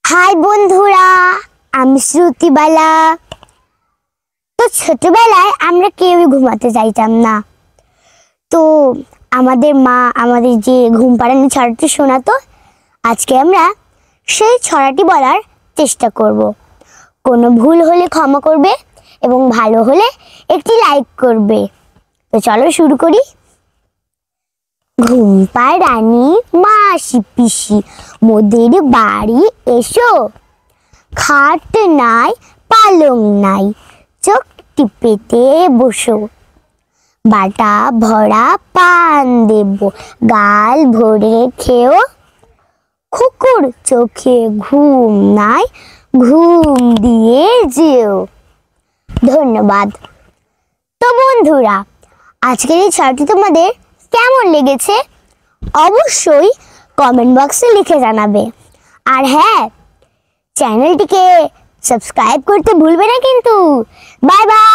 High বন্ধুরা, আমি শ্রুতিবালা। তো ছোটবেলায় আমরা কেউই ঘুমাতে চাইতাম না। তো আমাদের মা আমাদের যে ঘুম পাড়ানি ছড়াটি শোনাতো। আজকে আমরা সেই ছড়াটি বলার চেষ্টা করব। কোনো ভুল হলে ক্ষমা করবে এবং ভালো হলে একটি লাইক করবে। তো চলো শুরু করি। ঘুম পাড়ানি মাসি পিসি মোদের বাড়ি এসো, খাট নাই পালং নাই চোখ টিপেতে বসো, বাটা ভরা পান দেব গাল ভরে খেও, কুকুর চোখে ঘুম নাই ঘুম দিয়ে যেও। ধন্যবাদ। তো বন্ধুরা, আজকের এই ছড়াটি তোমাদের কেমন লেগেছে অবশ্যই কমেন্ট বক্সে লিখে জানাবে। আর হ্যাঁ, চ্যানেলটিকে সাবস্ক্রাইব করতে ভুলবে না কিন্তু। Bye bye.